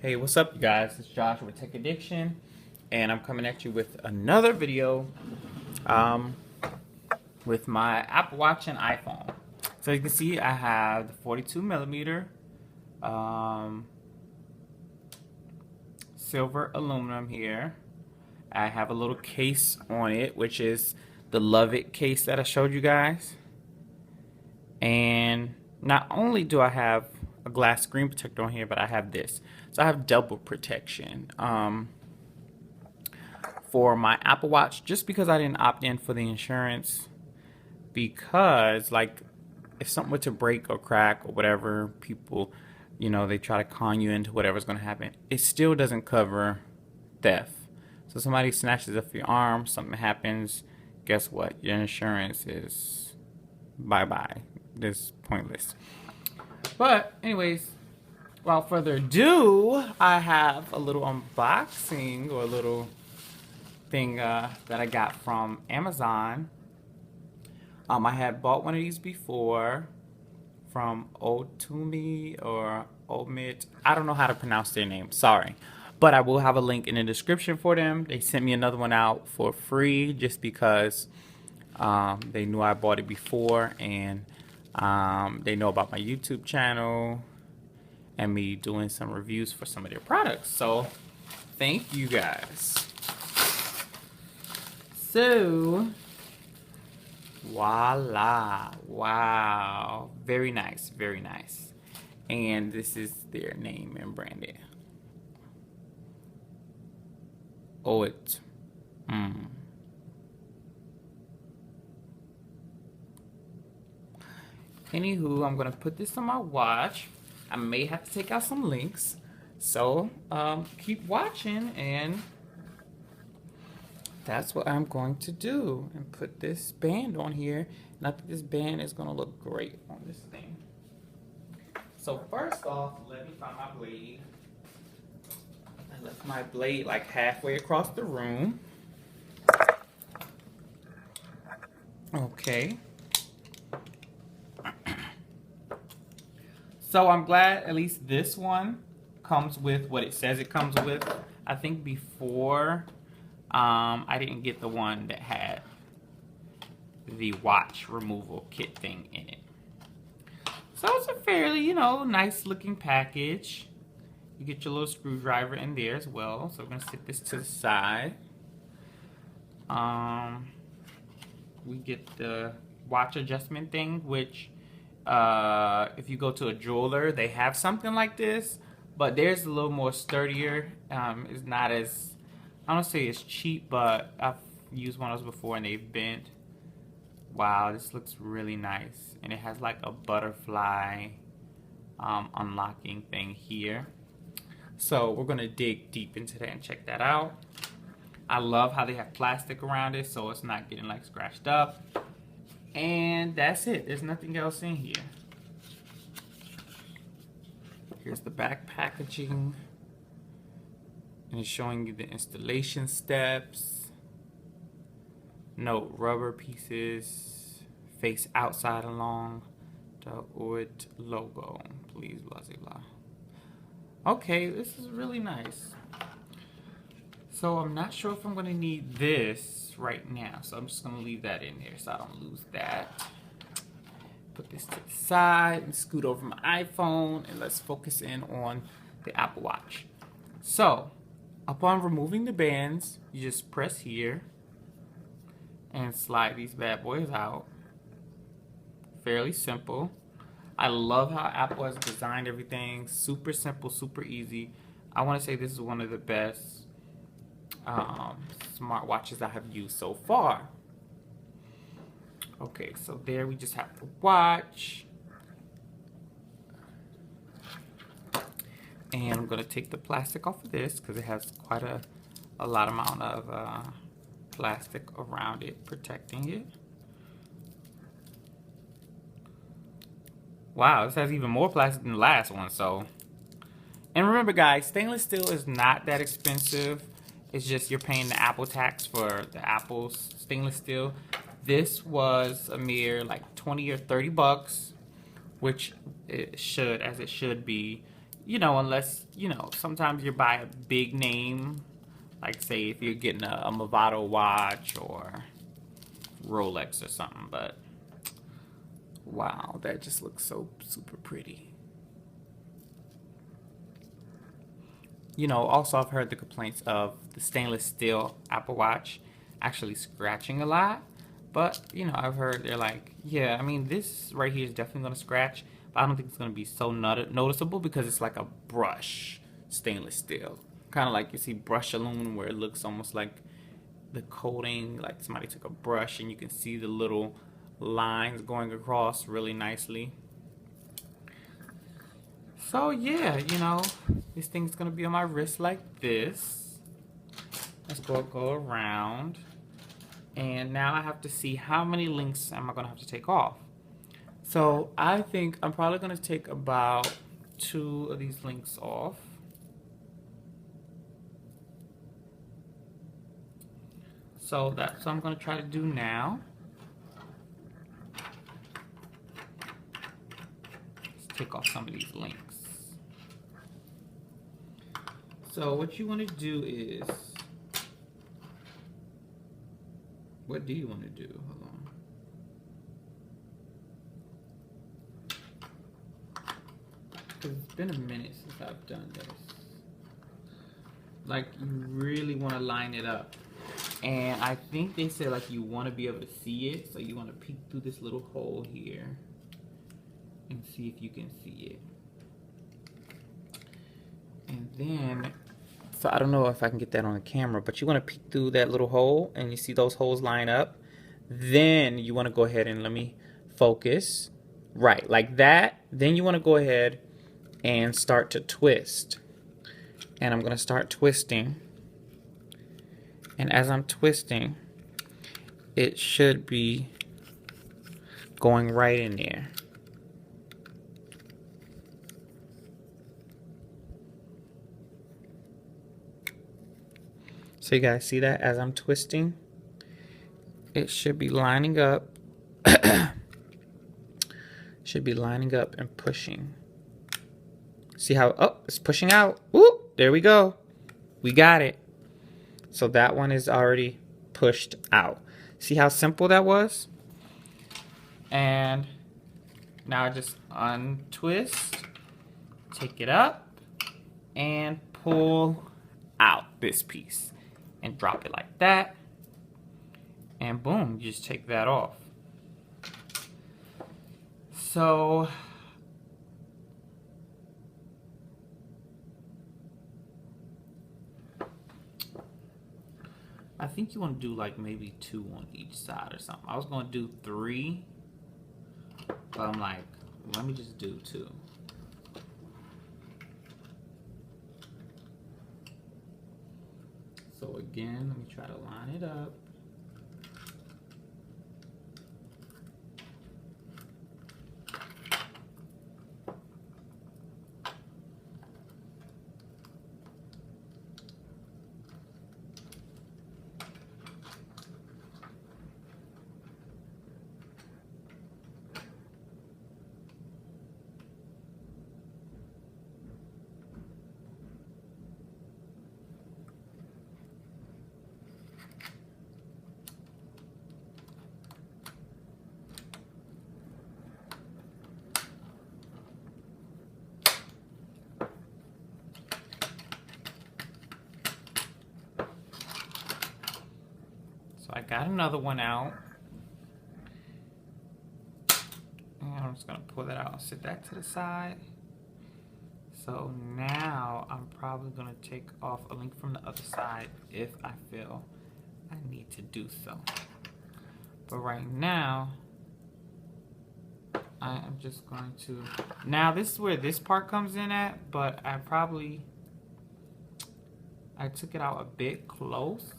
Hey, what's up, you guys? It's Josh with Tech Addiction, and I'm coming at you with another video um, with my Apple Watch and iPhone. So you can see I have the 42 millimeter silver aluminum here. I have a little case on it, which is the Love It case that I showed you guys. And not only do I have a glass screen protector on here, but I have this. So I have double protection for my Apple Watch, just because I didn't opt in for the insurance. Because, like, if something were to break or crack or whatever, people, they try to con you into whatever's going to happen. It still doesn't cover theft. So somebody snatches up your arm, something happens, guess what? Your insurance is bye-bye. It's pointless. But anyways, without further ado, I have a little unboxing or a little thing that I got from Amazon. I had bought one of these before from Oittm or Oittm. I don't know how to pronounce their name. Sorry. But I will have a link in the description for them. They sent me another one out for free just because they knew I bought it before, and they know about my YouTube channel and me doing some reviews for some of their products. So thank you guys. So voila, wow, very nice, very nice. And this is their name and branded. Oittm. Anywho, I'm gonna put this on my watch. I may have to take out some links, so keep watching, and that's what I'm going to do, and put this band on here. And I think this band is gonna look great on this thing. So first off, let me find my blade. I left my blade like halfway across the room. Okay. So I'm glad at least this one comes with what it says it comes with. I think before I didn't get the one that had the watch removal kit thing in it. So it's a fairly, nice looking package. You get your little screwdriver in there as well. So I'm gonna set this to the side. We get the watch adjustment thing, which if you go to a jeweler, they have something like this, but theirs a little more sturdier. It's not as, I don't say it's cheap, but I've used one of those before and they've bent. Wow, this looks really nice. And it has like a butterfly unlocking thing here. So we're gonna dig deep into that and check that out. I love how they have plastic around it so it's not getting like scratched up. And that's it. There's nothing else in here. Here's the back packaging. And it's showing you the installation steps. Note, rubber pieces face outside along the Oittm logo. Please, blah, blah, blah. Okay, this is really nice. So I'm not sure if I'm going to need this right now. So I'm just going to leave that in there so I don't lose that. Put this to the side and scoot over my iPhone. And let's focus in on the Apple Watch. So upon removing the bands, you just press here and slide these bad boys out. Fairly simple. I love how Apple has designed everything. Super simple, super easy. I want to say this is one of the best smartwatches I have used so far. Okay, so there we just have the watch. And I'm going to take the plastic off of this because it has quite a lot amount of plastic around it, protecting it. Wow, this has even more plastic than the last one. So, and remember guys, stainless steel is not that expensive. It's just you're paying the Apple tax for the Apple's stainless steel. This was a mere like 20 or 30 bucks, which it should, as it should be. You know, unless, you know, sometimes you buy a big name, like say if you're getting a Movado watch or Rolex or something, but wow, that just looks so super pretty. You know, also I've heard the complaints of the stainless steel Apple Watch actually scratching a lot. But, you know, I've heard they're like, yeah, I mean, this right here is definitely going to scratch, but I don't think it's going to be so noticeable because it's like a brush stainless steel. Kind of like you see brush aluminum where it looks almost like the coating, like somebody took a brush and you can see the little lines going across really nicely. So yeah, you know, this thing's gonna be on my wrist like this. Let's go around. And now I have to see how many links am I gonna have to take off. So I think I'm probably gonna take about 2 of these links off. So that's what I'm gonna try to do now. Let's take off some of these links. So what you want to do is, what do you want to do? Hold on. Because it's been a minute since I've done this. Like, you really want to line it up. And I think they said, like, you want to be able to see it. So you want to peek through this little hole here and see if you can see it. And then, so I don't know if I can get that on the camera, but you want to peek through that little hole and you see those holes line up. Then you want to go ahead and let me focus. Right, like that. Then you want to go ahead and start to twist. And I'm going to start twisting. And as I'm twisting, it should be going right in there. So you guys see that as I'm twisting? It should be lining up. Should be lining up and pushing. See how, oh, it's pushing out. Woo, there we go. We got it. So that one is already pushed out. See how simple that was? And now I just untwist, take it up, and pull out this piece. And drop it like that. And boom, you just take that off. So I think you want to do like maybe 2 on each side or something. I was going to do 3, but I'm like, let me just do 2. So again, let me try to line it up. I got another one out. And I'm just going to pull that out and set that to the side. So now I'm probably going to take off a link from the other side if I feel I need to do so. But right now, I am just going to... Now this is where this part comes in at, but I took it out a bit close.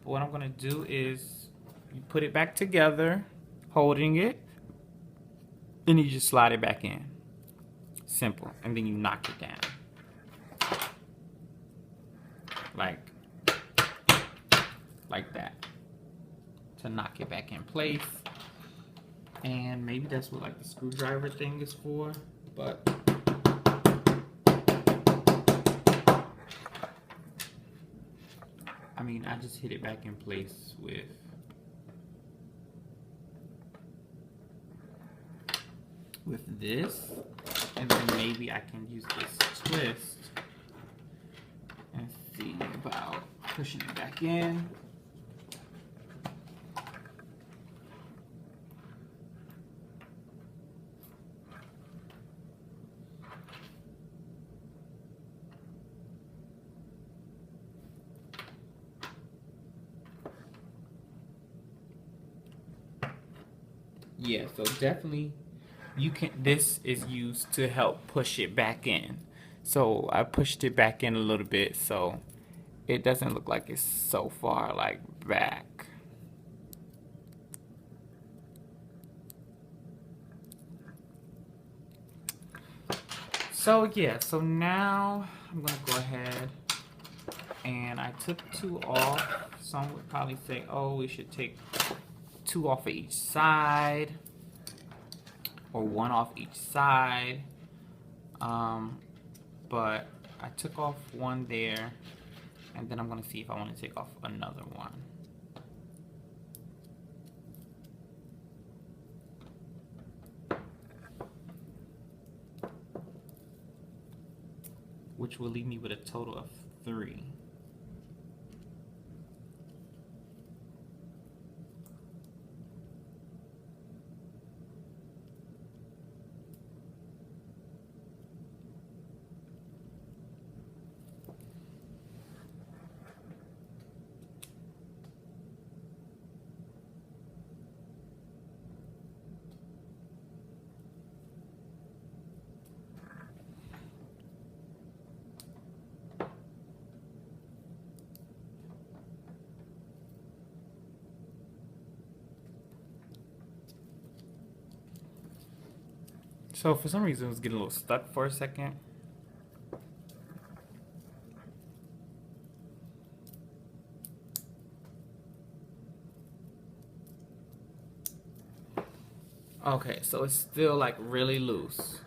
What I'm going to do is you put it back together, holding it, and you just slide it back in. Simple. And then you knock it down. Like that. To knock it back in place. And maybe that's what like the screwdriver thing is for. But I just hit it back in place with this, and then maybe I can use this twist and see about pushing it back in. Yeah, so definitely you can, this is used to help push it back in. So I pushed it back in a little bit so it doesn't look like it's so far like back. So yeah, so now I'm gonna go ahead and I took 2 off. Some would probably say, oh, we should take 2 off of each side or 1 off each side. But I took off 1 there, and then I'm gonna see if I want to take off another one. Which will leave me with a total of 3. So for some reason it was getting a little stuck for a second. Okay, so it's still like really loose.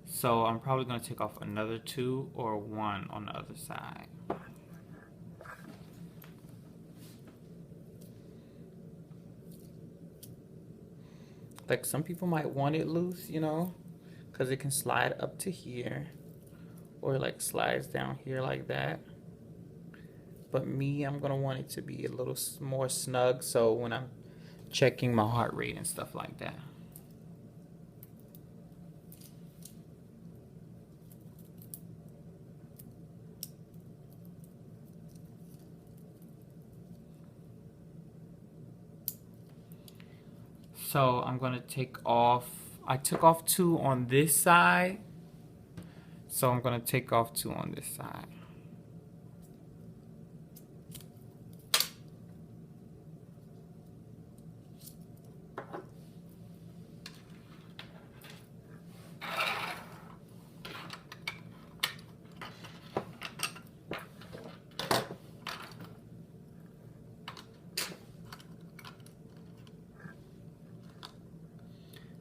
So I'm probably gonna take off another 2 or 1 on the other side. Like some people might want it loose, you know, because it can slide up to here or like slides down here like that. But me, I'm gonna want it to be a little more snug, so when I'm checking my heart rate and stuff like that. So I'm gonna take off, I took off 2 on this side, so I'm gonna take off 2 on this side.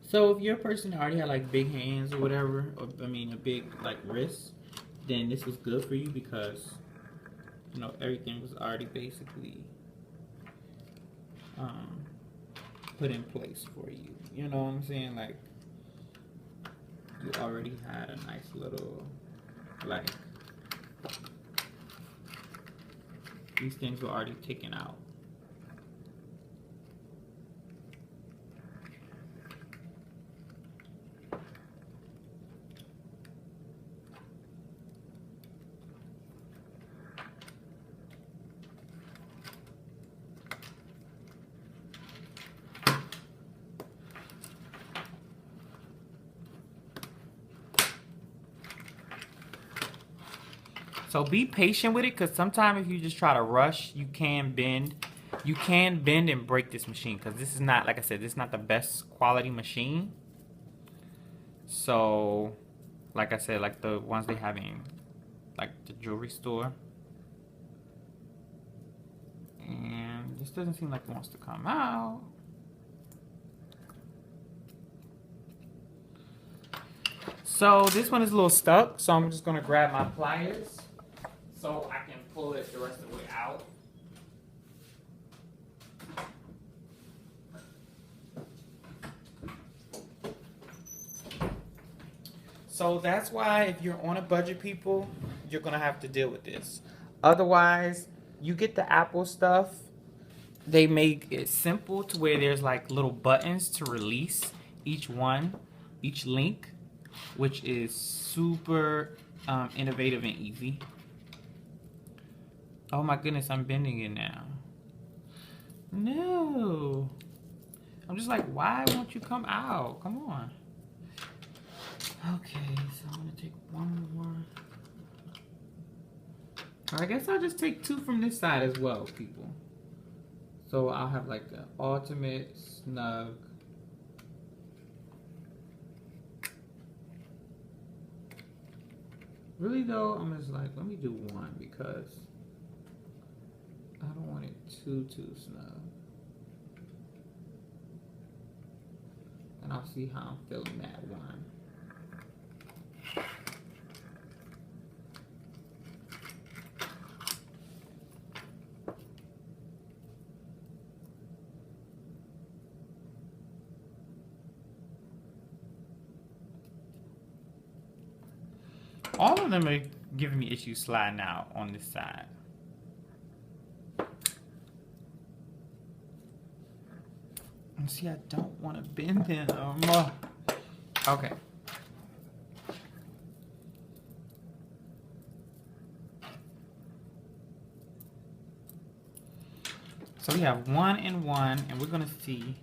So if you're a person that already had like big hands or whatever, or I mean a big like wrist, then this was good for you because you know everything was already basically put in place for you. You know what I'm saying? Like you already had a nice little like these things were already taken out. So be patient with it, because sometimes if you just try to rush, you can bend. You can bend and break this machine, because this is not, like I said, this is not the best quality machine. So, like I said, like the ones they have in like the jewelry store. And this doesn't seem like it wants to come out. So this one is a little stuck, so I'm just gonna grab my pliers. so I can pull it the rest of the way out. So that's why if you're on a budget, people, you're gonna have to deal with this. Otherwise, you get the Apple stuff. They make it simple to where there's like little buttons to release each one, each link, which is super innovative and easy. Oh my goodness, I'm bending it now. No. I'm just like, why won't you come out? Come on. Okay, so I'm gonna take one more. I guess I'll just take two from this side as well, people. So I'll have like an ultimate snug. Really though, I'm just like, let me do one because I don't want it too snug. And I'll see how I'm feeling that one. All of them are giving me issues sliding out on this side. And see, I don't want to bend them. Okay. So we have 1 and 1, and we're gonna see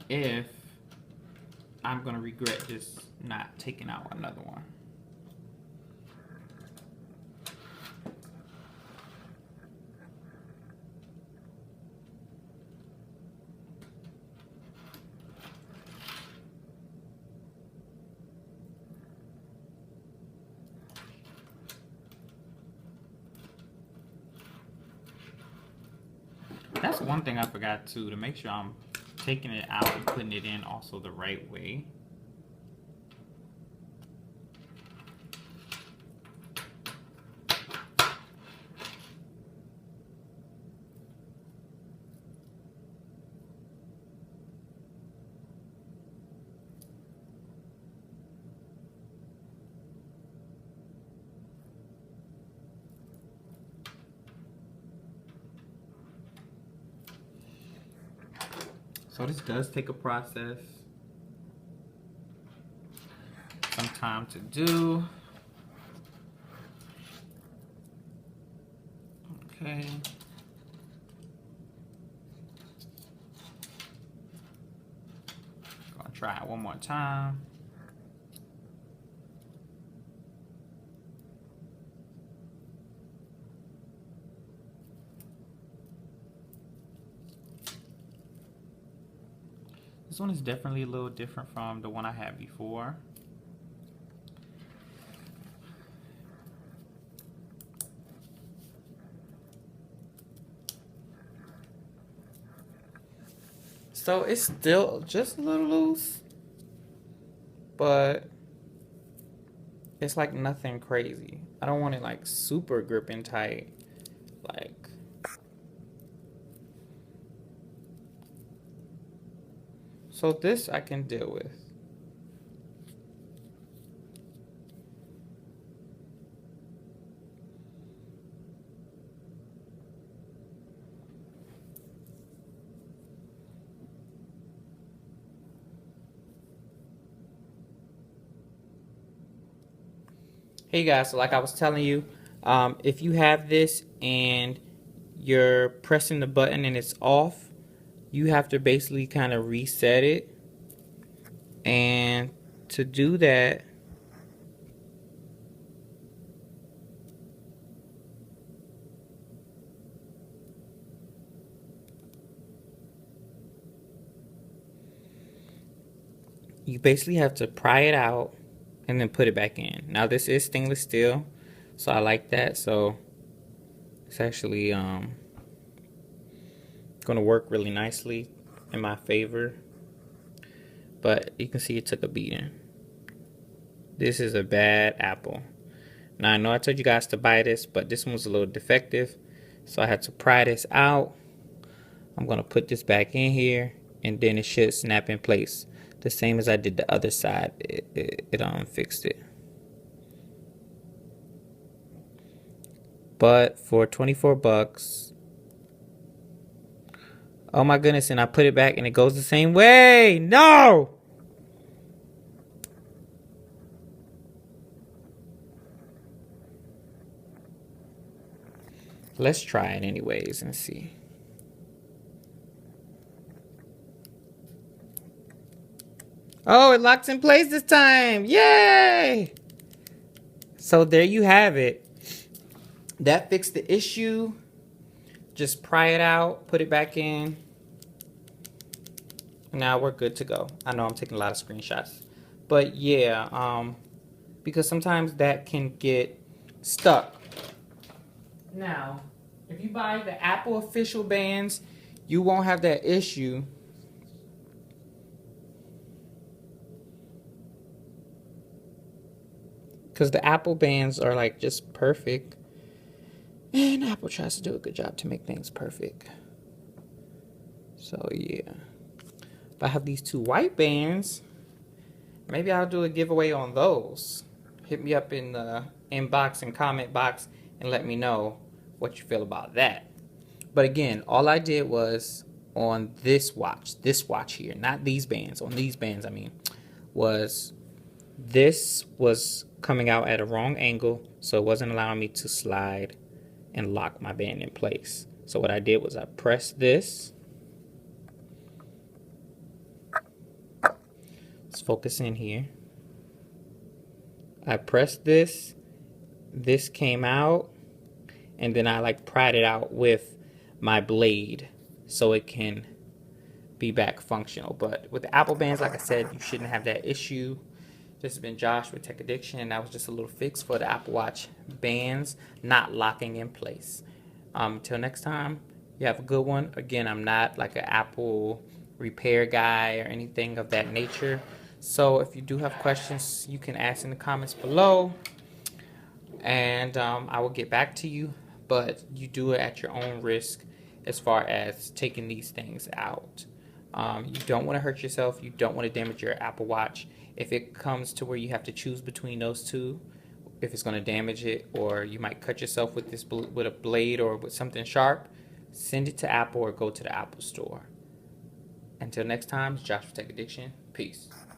if I'm gonna regret just not taking out another one. That's one thing I forgot too, to make sure I'm taking it out and putting it in also the right way. So this does take a process, some time to do. Okay. Gonna try it one more time. This one is definitely a little different from the one I had before. So it's still just a little loose, but it's like nothing crazy. I don't want it like super gripping tight, like. So this I can deal with. Hey guys, so like I was telling you, if you have this and you're pressing the button and it's off, you have to basically kind of reset it. And to do that, you basically have to pry it out and then put it back in. Now this is stainless steel, so I like that. So it's actually gonna work really nicely in my favor. But you can see it took a beating. This is a bad Apple. Now I know I told you guys to buy this, but this one was a little defective, so I had to pry this out. I'm gonna put this back in here, and then it should snap in place, the same as I did the other side. It fixed it. But for 24 bucks, oh my goodness, and I put it back and it goes the same way. No! Let's try it anyways and see. Oh, it locks in place this time. Yay! So there you have it. That fixed the issue. Just pry it out, put it back in. Now we're good to go. I know I'm taking a lot of screenshots. But yeah, because sometimes that can get stuck. Now, if you buy the Apple official bands, you won't have that issue. Because the Apple bands are like just perfect. And Apple tries to do a good job to make things perfect. So yeah. If I have these two white bands, maybe I'll do a giveaway on those. Hit me up in the inbox and comment box and let me know what you feel about that. But again, all I did was on this watch here, not these bands. On these bands, I mean, was this was coming out at a wrong angle, so it wasn't allowing me to slide and lock my band in place. So what I did was I pressed this. Let's focus in here. I pressed this. This came out, and then I like pried it out with my blade so it can be back functional. But with the Apple bands, like I said, you shouldn't have that issue. This has been Josh with Tech Addiction, and that was just a little fix for the Apple Watch bands not locking in place. Till next time, you have a good one. Again, I'm not like an Apple repair guy or anything of that nature. So if you do have questions, you can ask in the comments below, and I will get back to you. But you do it at your own risk as far as taking these things out. You don't want to hurt yourself. You don't want to damage your Apple Watch. If it comes to where you have to choose between those two, if it's going to damage it, or you might cut yourself with this with a blade or with something sharp, send it to Apple or go to the Apple store. Until next time, it's Josh with Tech Addiction. Peace.